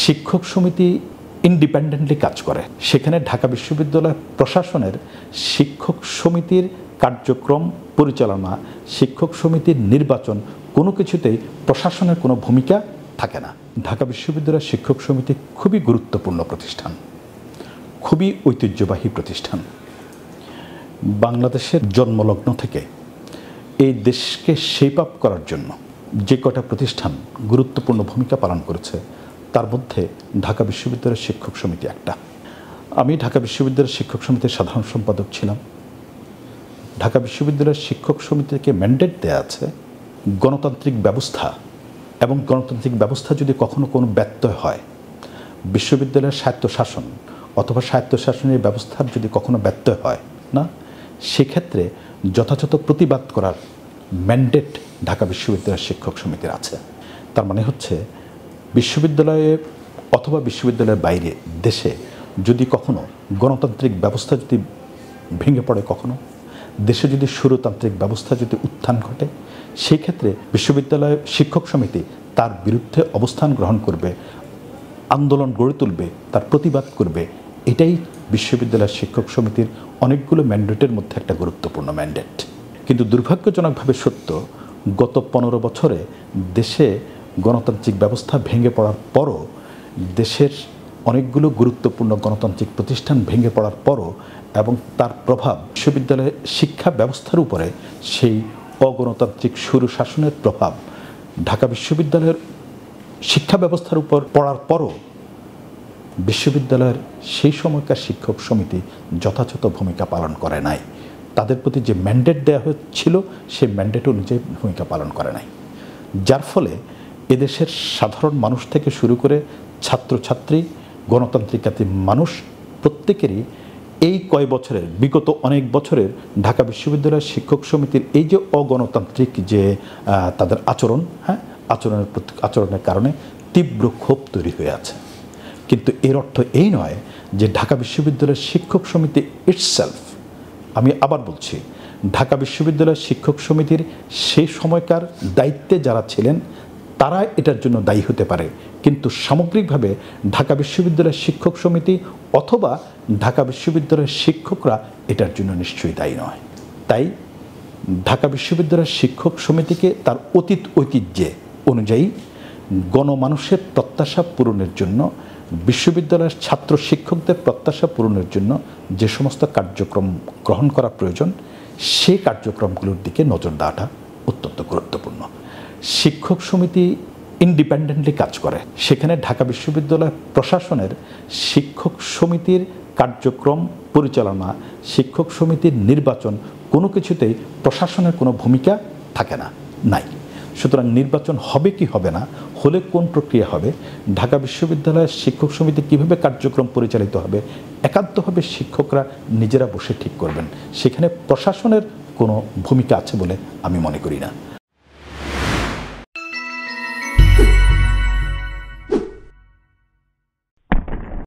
শিক্ষক সমিতি ইন্ডিপেন্ডেন্টলি কাজ করে। সেখানে ঢাকা বিশ্ববিদ্যালয় প্রশাসনের শিক্ষক সমিতির কার্যক্রম পরিচালনা, শিক্ষক সমিতির নির্বাচন কোনো কিছুতেই প্রশাসনের কোনো ভূমিকা থাকে না। ঢাকা বিশ্ববিদ্যালয়ের শিক্ষক সমিতি খুবই গুরুত্বপূর্ণ প্রতিষ্ঠান, খুবই ঐতিহ্যবাহী প্রতিষ্ঠান। বাংলাদেশের জন্মলগ্ন থেকে এই দেশকে শেপ আপ করার জন্য যে কটা প্রতিষ্ঠান গুরুত্বপূর্ণ ভূমিকা পালন করেছে তার মধ্যে ঢাকা বিশ্ববিদ্যালয়ের শিক্ষক সমিতি একটা। আমি ঢাকা বিশ্ববিদ্যালয়ের শিক্ষক সমিতির সাধারণ সম্পাদক ছিলাম। ঢাকা বিশ্ববিদ্যালয়ের শিক্ষক সমিতিকে ম্যান্ডেট দেয়া আছে গণতান্ত্রিক ব্যবস্থা, এবং গণতান্ত্রিক ব্যবস্থা যদি কখনো কোনো ব্যত্যয় হয়, বিশ্ববিদ্যালয়ের স্বায়ত্তশাসন অথবা স্বায়ত্তশাসনের ব্যবস্থার যদি কখনো ব্যত্যয় হয় না, সেক্ষেত্রে যথাযথ প্রতিবাদ করার ম্যান্ডেট ঢাকা বিশ্ববিদ্যালয়ের শিক্ষক সমিতির আছে। তার মানে হচ্ছে বিশ্ববিদ্যালয়ে অথবা বিশ্ববিদ্যালয়ের বাইরে দেশে যদি কখনো গণতান্ত্রিক ব্যবস্থা যদি ভেঙে পড়ে, কখনো দেশে যদি স্বৈরতান্ত্রিক ব্যবস্থা যদি উত্থান ঘটে, সেই ক্ষেত্রে বিশ্ববিদ্যালয় শিক্ষক সমিতি তার বিরুদ্ধে অবস্থান গ্রহণ করবে, আন্দোলন গড়ে তুলবে, তার প্রতিবাদ করবে। এটাই বিশ্ববিদ্যালয়ের শিক্ষক সমিতির অনেকগুলো ম্যান্ডেটের মধ্যে একটা গুরুত্বপূর্ণ ম্যান্ডেট। কিন্তু দুর্ভাগ্যজনকভাবে সত্য, গত 15 বছরে দেশে গণতান্ত্রিক ব্যবস্থা ভেঙে পড়ার পরও, দেশের অনেকগুলো গুরুত্বপূর্ণ গণতান্ত্রিক প্রতিষ্ঠান ভেঙে পড়ার পরও এবং তার প্রভাব বিশ্ববিদ্যালয়ের শিক্ষা ব্যবস্থার উপরে, সেই অগণতান্ত্রিক স্বৈরশাসনের প্রভাব ঢাকা বিশ্ববিদ্যালয়ের শিক্ষা ব্যবস্থার উপর পড়ার পরও বিশ্ববিদ্যালয়ের সেই সময়কার শিক্ষক সমিতি যথাযথ ভূমিকা পালন করে নাই। তাদের প্রতি যে ম্যান্ডেট দেওয়া হচ্ছিল সেই ম্যান্ডেট অনুযায়ী ভূমিকা পালন করে নাই, যার ফলে এদেশের সাধারণ মানুষ থেকে শুরু করে ছাত্রছাত্রী, গণতান্ত্রিকাতি মানুষ প্রত্যেকেরই এই কয় বছরের, বিগত অনেক বছরের ঢাকা বিশ্ববিদ্যালয়ের শিক্ষক সমিতির এই যে অগণতান্ত্রিক যে তাদের আচরণ, আচরণের কারণে তীব্র ক্ষোভ তৈরি হয়ে আছে। কিন্তু এর অর্থ এই নয় যে ঢাকা বিশ্ববিদ্যালয়ের শিক্ষক সমিতি ইটসেলফ, আমি আবার বলছি, ঢাকা বিশ্ববিদ্যালয়ের শিক্ষক সমিতির সেই সময়কার দায়িত্বে যারা ছিলেন তারা এটার জন্য দায়ী হতে পারে, কিন্তু সামগ্রিকভাবে ঢাকা বিশ্ববিদ্যালয়ের শিক্ষক সমিতি অথবা ঢাকা বিশ্ববিদ্যালয়ের শিক্ষকরা এটার জন্য নিশ্চয়ই দায়ী নয়। তাই ঢাকা বিশ্ববিদ্যালয়ের শিক্ষক সমিতিকে তার অতীত ঐতিহ্যে অনুযায়ী গণমানুষের প্রত্যাশা পূরণের জন্য, বিশ্ববিদ্যালয়ের ছাত্র শিক্ষকদের প্রত্যাশা পূরণের জন্য যে সমস্ত কার্যক্রম গ্রহণ করা প্রয়োজন, সেই কার্যক্রমগুলোর দিকে নজর দেওয়াটা অত্যন্ত গুরুত্বপূর্ণ। শিক্ষক সমিতি ইন্ডিপেন্ডেন্টলি কাজ করে। সেখানে ঢাকা বিশ্ববিদ্যালয় প্রশাসনের শিক্ষক সমিতির কার্যক্রম পরিচালনা, শিক্ষক সমিতির নির্বাচন কোনো কিছুতেই প্রশাসনের কোনো ভূমিকা থাকে না, নাই। সুতরাং নির্বাচন হবে কি হবে না, হলে কোন প্রক্রিয়া হবে, ঢাকা বিশ্ববিদ্যালয়ের শিক্ষক সমিতি কীভাবে কার্যক্রম পরিচালিত হবে, একান্তভাবে শিক্ষকরা নিজেরা বসে ঠিক করবেন। সেখানে প্রশাসনের কোনো ভূমিকা আছে বলে আমি মনে করি না।